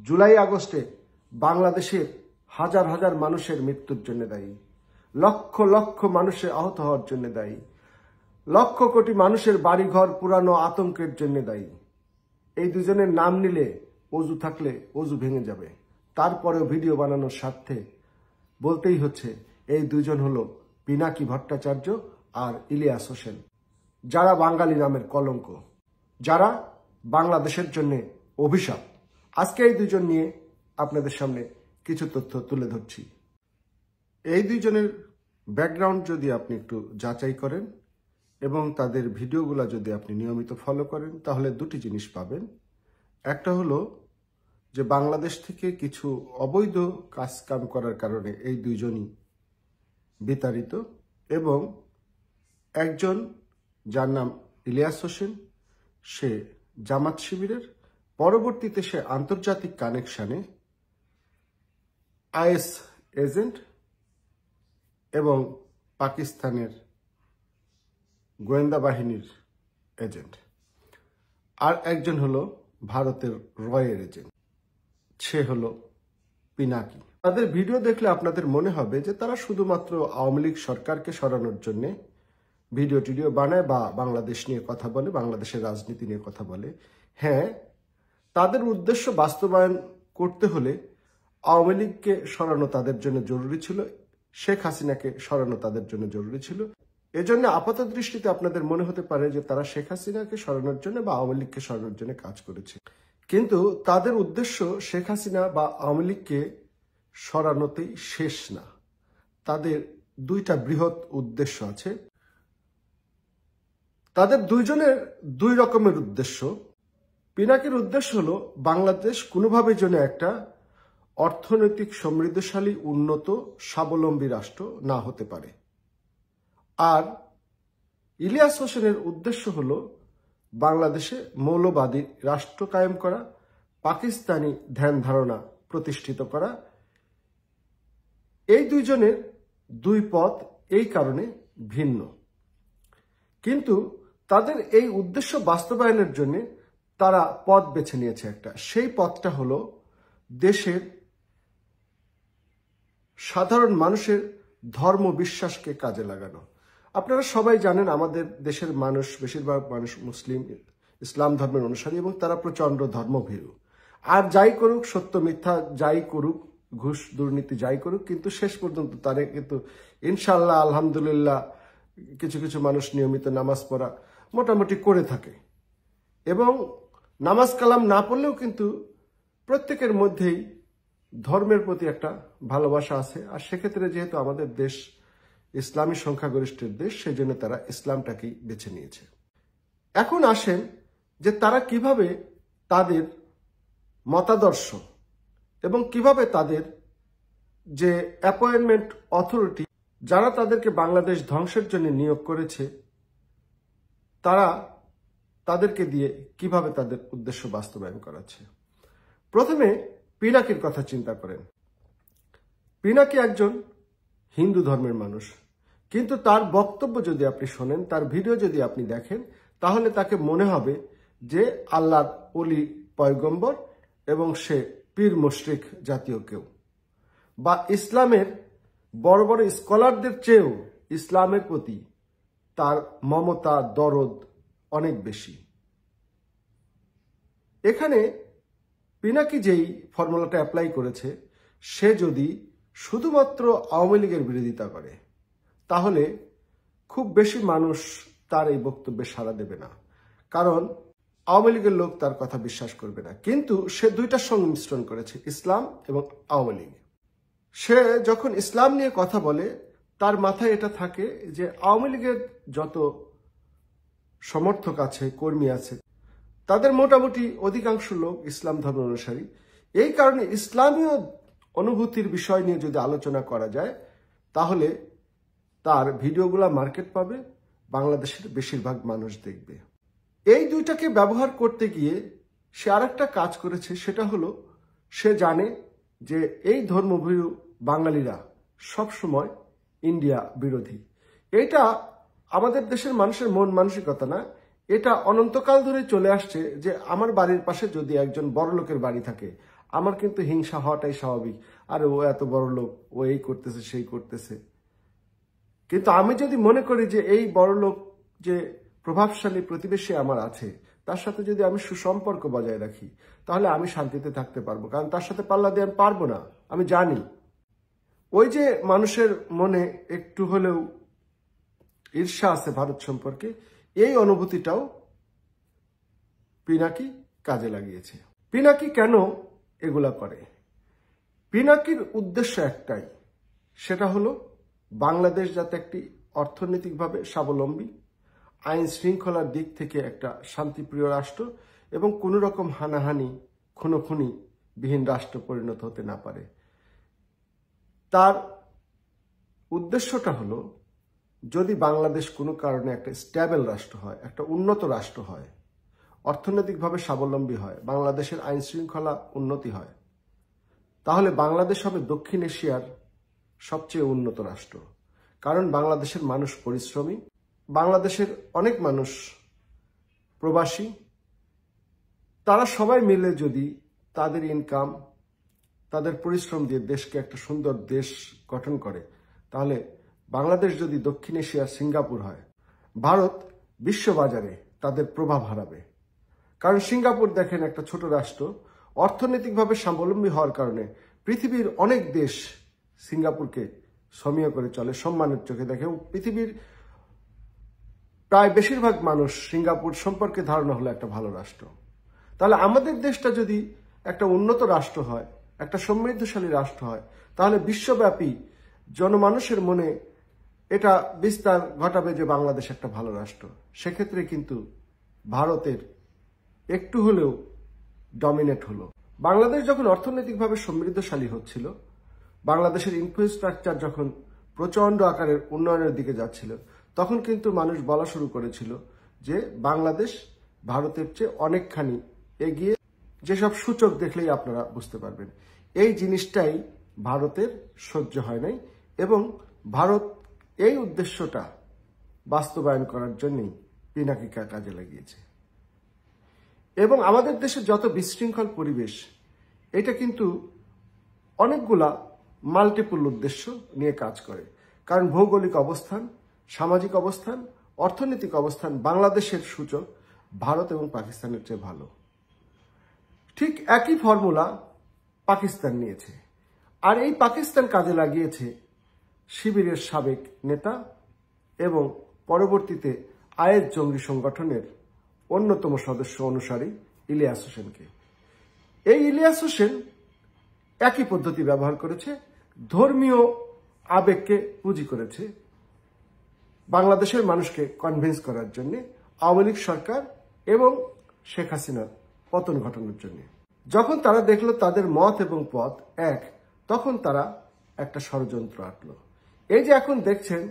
জুলাই আগস্টে বাংলাদেশের হাজার হাজার মানুষের মৃত্যুর জন্য দায়ী, লক্ষ লক্ষ মানুষের আহত হওয়ার জন্য দায়ী, লক্ষ কোটি মানুষের বাড়িঘর পুরানো আতঙ্কের জন্য দায়ী। এই দুজনের নাম নিলে অজু থাকলে অজু ভেঙে যাবে। তারপরেও ভিডিও বানানোর স্বার্থে বলতেই হচ্ছে, এই দুজন হলো পিনাকি ভট্টাচার্য আর ইলিয়াস হোসেন, যারা বাঙালি নামের কলঙ্ক, যারা বাংলাদেশের জন্য অভিশাপ। আজকে এই দুজন নিয়ে আপনাদের সামনে কিছু তথ্য তুলে ধরছি। এই দুইজনের ব্যাকগ্রাউন্ড যদি আপনি একটু যাচাই করেন এবং তাদের ভিডিওগুলো যদি আপনি নিয়মিত ফলো করেন, তাহলে দুটি জিনিস পাবেন। একটা হলো যে বাংলাদেশ থেকে কিছু অবৈধ কাজকাম করার কারণে এই দুইজনই বিতাড়িত, এবং একজন যার নাম ইলিয়াস হোসেন, সে জামাত শিবিরের, পরবর্তীতে সে আন্তর্জাতিক কানেকশনে আইএস এজেন্ট এবং পাকিস্তানের গোয়েন্দা বাহিনীর এজেন্ট। আর একজন হলো ভারতের রয়ের এজেন্ট, সে হলো পিনাকি। তাদের ভিডিও দেখলে আপনাদের মনে হবে যে তারা শুধুমাত্র আওয়ামী লীগ সরকারকে সরানোর জন্য ভিডিও টিডিও বানায় বা বাংলাদেশ নিয়ে কথা বলে, বাংলাদেশের রাজনীতি নিয়ে কথা বলে। হ্যাঁ, তাদের উদ্দেশ্য বাস্তবায়ন করতে হলে আওয়ামী লীগকে সরানো তাদের জন্য জরুরি ছিল, শেখ হাসিনাকে সরানো তাদের জন্য জরুরি ছিল। এজন্য আপাত দৃষ্টিতে আপনাদের মনে হতে পারে যে তারা শেখ হাসিনাকে সরানোর জন্য বা আওয়ামী লীগকে সরানোর জন্য কাজ করেছে, কিন্তু তাদের উদ্দেশ্য শেখ হাসিনা বা আওয়ামী লীগকে সরানোতেই শেষ না। তাদের দুইটা বৃহৎ উদ্দেশ্য আছে। তাদের দুইজনের দুই রকমের উদ্দেশ্য। পিনাকির উদ্দেশ্য হলো বাংলাদেশ কোনোভাবে যেন একটা অর্থনৈতিক সমৃদ্ধশালী, উন্নত, স্বাবলম্বী রাষ্ট্র না হতে পারে। আর ইলিয়াস হোসেনের উদ্দেশ্য হলো বাংলাদেশে মৌলবাদী রাষ্ট্র কায়েম করা, পাকিস্তানি ধ্যান ধারণা প্রতিষ্ঠিত করা। এই দুইজনের দুই পথ এই কারণে ভিন্ন, কিন্তু তাদের এই উদ্দেশ্য বাস্তবায়নের জন্য তারা পথ বেছে নিয়েছে একটা। সেই পথটা হলো দেশের সাধারণ মানুষের ধর্ম বিশ্বাসকে কাজে লাগানো। আপনারা সবাই জানেন আমাদের দেশের মানুষ, বেশিরভাগ মানুষ মুসলিম, ইসলাম ধর্মের অনুসারী, এবং তারা প্রচন্ড ধর্মভীরু। আর যাই করুক, সত্য মিথ্যা যাই করুক, ঘুষ দুর্নীতি যাই করুক, কিন্তু শেষ পর্যন্ত তারা কিন্তু ইনশাল্লাহ আলহামদুলিল্লাহ কিছু কিছু মানুষ নিয়মিত নামাজ পড়া মোটামুটি করে থাকে, এবং নামাজ কালাম না পড়লেও কিন্তু প্রত্যেকের মধ্যেই ধর্মের প্রতি একটা ভালোবাসা আছে। আর সেক্ষেত্রে যেহেতু আমাদের দেশ ইসলামী সংখ্যাগরিষ্ঠের দেশ, সেই জন্য তারা ইসলামটাকেই বেছে নিয়েছে। এখন আসেন যে তারা কিভাবে তাদের মতাদর্শ এবং কিভাবে তাদের যে অ্যাপয়েন্টমেন্ট অথরিটি, যারা তাদেরকে বাংলাদেশ ধ্বংসের জন্য নিয়োগ করেছে, তারা তাদেরকে দিয়ে কিভাবে তাদের উদ্দেশ্য বাস্তবায়ন করাচ্ছে। প্রথমে পিনাকির কথা চিন্তা করেন। পিনাকি একজন হিন্দু ধর্মের মানুষ, কিন্তু তার বক্তব্য যদি আপনি শোনেন, তার ভিডিও যদি আপনি দেখেন, তাহলে তাকে মনে হবে যে আল্লাহর ওলি পয়গম্বর এবং সে পীর মুশরিক জাতীয় কেউ, বা ইসলামের বড় বড় স্কলারদের চেয়েও ইসলামের প্রতি তার মমতা, দরদ অনেক বেশি। এখানে পিনাকি যেই ফর্মুলাটা অ্যাপ্লাই করেছে, সে যদি শুধুমাত্র আওয়ামী লীগের বিরোধিতা করে, তাহলে খুব বেশি মানুষ তার এই বক্তব্যে সাড়া দেবে না, কারণ আওয়ামী লীগের লোক তার কথা বিশ্বাস করবে না। কিন্তু সে দুইটার সংমিশ্রণ করেছে, ইসলাম এবং আওয়ামী লীগ। সে যখন ইসলাম নিয়ে কথা বলে, তার মাথায় এটা থাকে যে আওয়ামী লীগের যত সমর্থক আছে, কর্মী আছে, তাদের মোটামুটি অধিকাংশ লোক ইসলাম ধর্ম অনুসারী। এই কারণে ইসলামীয় অনুভূতির বিষয় নিয়ে যদি আলোচনা করা যায়, তাহলে তার ভিডিওগুলা মার্কেট পাবে, বাংলাদেশের বেশিরভাগ মানুষ দেখবে। এই দুইটাকে ব্যবহার করতে গিয়ে সে আরেকটা কাজ করেছে, সেটা হলো সে জানে যে এই ধর্মভীরু বাঙালিরা সবসময় ইন্ডিয়া বিরোধী। এটা আমাদের দেশের মানুষের মন মানসিকতা না, এটা অনন্তকাল ধরে চলে আসছে যে আমার বাড়ির পাশে যদি একজন বড় লোকের বাড়ি থাকে আমার কিন্তু হিংসা হওয়াটাই স্বাভাবিক। আরে ও এত বড় লোক, ও এই করতেছে সেই করতেছে। কিন্তু আমি যদি মনে করি যে এই বড় লোক যে প্রভাবশালী প্রতিবেশী আমার আছে, তার সাথে যদি আমি সুসম্পর্ক বজায় রাখি, তাহলে আমি শান্তিতে থাকতে পারবো। কারণ তার সাথে পাল্লা দিয়ে আমি পারবো না, আমি জানি। ওই যে মানুষের মনে একটু হলেও ঈর্ষা আছে ভারত সম্পর্কে, এই অনুভূতিটাও পিনাকি কাজে লাগিয়েছে। পিনাকি কেন এগুলা করে? পিনাকির উদ্দেশ্য একটাই, সেটা হলো বাংলাদেশ যাতে একটি অর্থনৈতিকভাবে স্বাবলম্বী, আইন শৃঙ্খলার দিক থেকে একটা শান্তিপ্রিয় রাষ্ট্র এবং কোনো রকম হানাহানি খুনোখুনি বিহীন রাষ্ট্র পরিণত হতে না পারে। তার উদ্দেশ্যটা হলো যদি বাংলাদেশ কোনো কারণে একটা স্ট্যাবল রাষ্ট্র হয়, একটা উন্নত রাষ্ট্র হয়, অর্থনৈতিকভাবে স্বাবলম্বী হয়, বাংলাদেশের আইন শৃঙ্খলা উন্নতি হয়, তাহলে বাংলাদেশ হবে দক্ষিণ এশিয়ার সবচেয়ে উন্নত রাষ্ট্র। কারণ বাংলাদেশের মানুষ পরিশ্রমী, বাংলাদেশের অনেক মানুষ প্রবাসী, তারা সবাই মিলে যদি তাদের ইনকাম, তাদের পরিশ্রম দিয়ে দেশকে একটা সুন্দর দেশ গঠন করে, তাহলে বাংলাদেশ যদি দক্ষিণ এশিয়ার সিঙ্গাপুর হয়, ভারত বিশ্ববাজারে তাদের প্রভাব হারাবে। কারণ সিঙ্গাপুর দেখেন একটা ছোট রাষ্ট্র, অর্থনৈতিকভাবে স্বাবলম্বী হওয়ার কারণে পৃথিবীর অনেক দেশ সিঙ্গাপুরকে সমীহ করে চলে, সম্মানের চোখে দেখে। পৃথিবীর প্রায় বেশিরভাগ মানুষ সিঙ্গাপুর সম্পর্কে ধারণা হলো একটা ভালো রাষ্ট্র। তাহলে আমাদের দেশটা যদি একটা উন্নত রাষ্ট্র হয়, একটা সমৃদ্ধশালী রাষ্ট্র হয়, তাহলে বিশ্বব্যাপী জনমানুষের মনে এটা বিস্তার ঘটাবে যে বাংলাদেশ একটা ভালো রাষ্ট্র। সেক্ষেত্রে কিন্তু ভারতের একটু হলেও ডমিনেট হলো। বাংলাদেশ যখন অর্থনৈতিকভাবে সমৃদ্ধশালী হচ্ছিল, বাংলাদেশের ইনফ্রাস্ট্রাকচার যখন প্রচণ্ড আকারের উন্নয়নের দিকে যাচ্ছিল, তখন কিন্তু মানুষ বলা শুরু করেছিল যে বাংলাদেশ ভারতের চেয়ে অনেকখানি এগিয়ে। যেসব সূচক দেখলেই আপনারা বুঝতে পারবেন। এই জিনিসটাই ভারতের সহ্য হয় নাই এবং ভারত এই উদ্দেশ্যটা বাস্তবায়ন করার জন্যই পিনাকিকে কাজে লাগিয়েছে। এবং আমাদের দেশে যত বিশৃঙ্খল পরিবেশ, এটা কিন্তু অনেকগুলা মাল্টিপল উদ্দেশ্য নিয়ে কাজ করে। কারণ ভৌগোলিক অবস্থান, সামাজিক অবস্থান, অর্থনৈতিক অবস্থান বাংলাদেশের সূচক ভারত এবং পাকিস্তানের চেয়ে ভালো। ঠিক একই ফর্মুলা পাকিস্তান নিয়েছে। আর এই পাকিস্তান কাজে লাগিয়েছে শিবিরের সাবেক নেতা এবং পরবর্তীতে আইএস জঙ্গি সংগঠনের অন্যতম সদস্য অনুসারী ইলিয়াস হোসেনকে। এই ইলিয়াস হোসেন একই পদ্ধতি ব্যবহার করেছে, ধর্মীয় আবেগকে পুঁজি করেছে বাংলাদেশের মানুষকে কনভিন্স করার জন্য, আওয়ামী লীগ সরকার এবং শেখ হাসিনার পতন ঘটানোর জন্য। যখন তারা দেখলো তাদের মত এবং পথ এক, তখন তারা একটা ষড়যন্ত্র আঁটল। এই যে এখন দেখছেন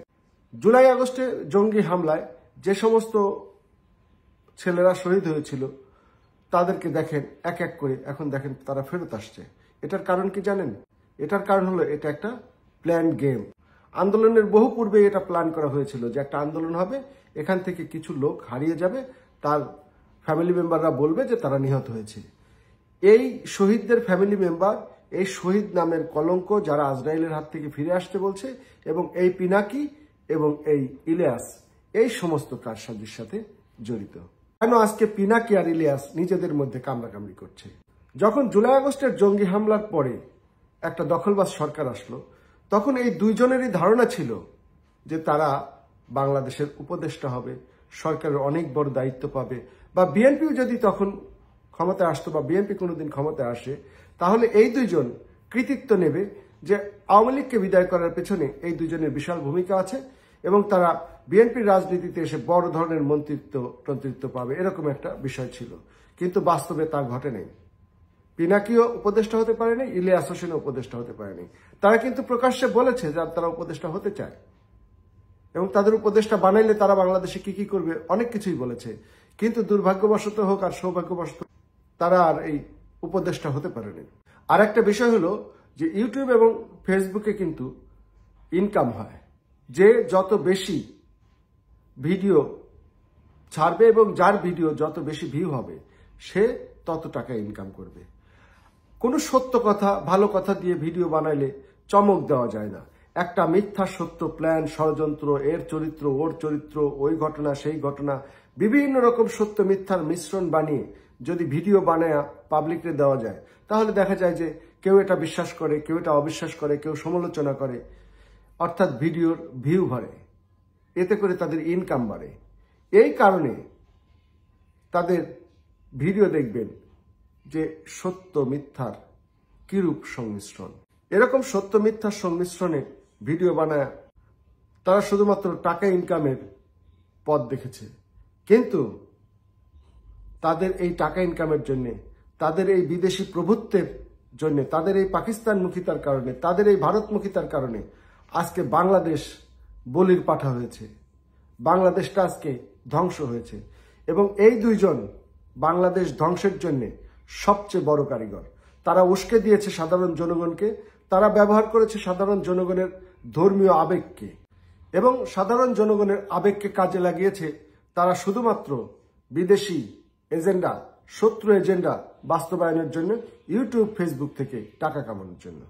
জুলাই আগস্টে জঙ্গি হামলায় যে সমস্ত ছেলেরা শহীদ হয়েছিল, তাদেরকে দেখেন এক এক করে এখন দেখেন তারা ফেরত আসছে। এটার কারণ কি জানেন? এটার কারণ হলো এটা একটা প্ল্যান গেম। আন্দোলনের বহু পূর্বে এটা প্ল্যান করা হয়েছিল যে একটা আন্দোলন হবে, এখান থেকে কিছু লোক হারিয়ে যাবে, তার ফ্যামিলি মেম্বাররা বলবে যে তারা নিহত হয়েছে। এই শহীদদের ফ্যামিলি মেম্বার এই শহীদ নামের কলঙ্ক যারা আজরাইলের হাত থেকে ফিরে আসতে বলছে, এবং এই পিনাকি এবং এই ইলিয়াস এই সমস্ত কারসাজির সাথে জড়িত। কেন আজকে পিনাকি আর ইলিয়াস নিজেদের মধ্যে কামড়াকামড়ি করছে? যখন জুলাই আগস্টের জঙ্গি হামলার পরে একটা দখলবাজ সরকার আসলো, তখন এই দুইজনেরই ধারণা ছিল যে তারা বাংলাদেশের উপদেষ্টা হবে, সরকারের অনেক বড় দায়িত্ব পাবে, বা বিএনপিও যদি তখন ক্ষমতায় আসতো বা বিএনপি কোনোদিন ক্ষমতায় আসে, তাহলে এই দুইজন কৃতিত্ব নেবে যে আওয়ামী লীগকে বিদায় করার পেছনে এই দুইজনের বিশাল ভূমিকা আছে এবং তারা বিএনপির রাজনীতিতে এসে বড় ধরনের মন্ত্রিত্ব পাবে, এরকম একটা বিষয় ছিল। কিন্তু বাস্তবে তা ঘটে নাই। পিনাকিও উপদেষ্টা হতে পারেনি, ইলিয়াস হোসেনও উপদেষ্টা হতে পারেনি। তারা কিন্তু প্রকাশ্যে বলেছে যে তারা উপদেষ্টা হতে চায় এবং তাদের উপদেষ্টা বানাইলে তারা বাংলাদেশে কি কি করবে অনেক কিছুই বলেছে। কিন্তু দুর্ভাগ্যবশত হোক আর সৌভাগ্যবশত তারা আর এই উপদেষ্টা হতে পারেনি। আর একটা বিষয় হলো যে ইউটিউব এবং ফেসবুকে কিন্তু ইনকাম হয়। যে যত বেশি ভিডিও ছাড়বে এবং যার ভিডিও যত বেশি ভিউ হবে, সে তত টাকা ইনকাম করবে। কোনো সত্য কথা ভালো কথা দিয়ে ভিডিও বানাইলে চমক দেওয়া যায় না। একটা মিথ্যা সত্য প্ল্যান, ষড়যন্ত্র, এর চরিত্র, ওর চরিত্র, ওই ঘটনা, সেই ঘটনা, বিভিন্ন রকম সত্য মিথ্যার মিশ্রণ বানিয়ে যদি ভিডিও বানায় পাবলিককে দেওয়া যায়, তাহলে দেখা যায় যে কেউ এটা বিশ্বাস করে, কেউ এটা অবিশ্বাস করে, কেউ সমালোচনা করে, অর্থাৎ ভিডিওর ভিউ বাড়ে, এতে করে তাদের ইনকাম বাড়ে। এই কারণে তাদের ভিডিও দেখবেন যে সত্য মিথ্যার কিরূপ সংমিশ্রণ। এরকম সত্য মিথ্যার সংমিশ্রণে ভিডিও বানায় তারা শুধুমাত্র টাকা ইনকামের পথ দেখেছে, কিন্তু তাদের এই টাকা ইনকামের জন্য, তাদের এই বিদেশি প্রভুত্বের জন্য, তাদের এই পাকিস্তানমুখিতার কারণে, তাদের এই ভারতমুখিতার কারণে আজকে বাংলাদেশ বলির পাঠা হয়েছে, বাংলাদেশটা আজকে ধ্বংস হয়েছে। এবং এই দুইজন বাংলাদেশ ধ্বংসের জন্য সবচেয়ে বড় কারিগর। তারা উস্কে দিয়েছে সাধারণ জনগণকে, তারা ব্যবহার করেছে সাধারণ জনগণের ধর্মীয় আবেগকে, এবং সাধারণ জনগণের আবেগকে কাজে লাগিয়েছে তারা শুধুমাত্র বিদেশি এজেন্ডা, শত্রু এজেন্ডা বাস্তবায়নের জন্য, ইউটিউব ফেসবুক থেকে টাকা কামানোর জন্য।